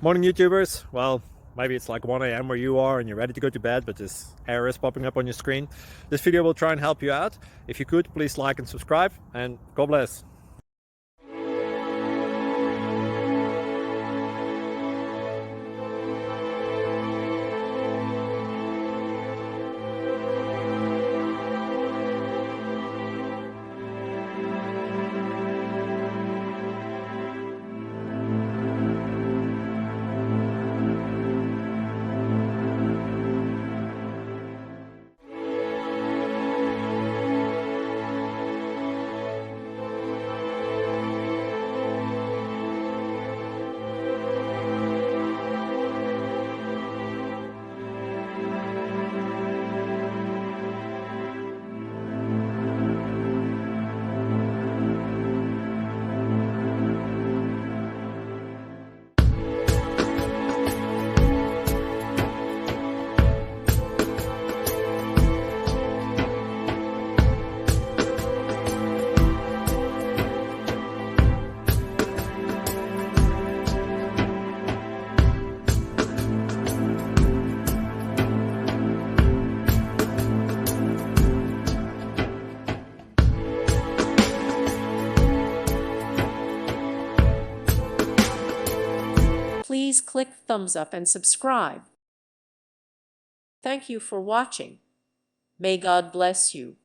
Morning YouTubers. Well, maybe it's like 1 a.m. where you are and you're ready to go to bed, but this error is popping up on your screen. This video will try and help you out. If you could, please like and subscribe, and God bless. Please click thumbs up and subscribe. Thank you for watching. May God bless you.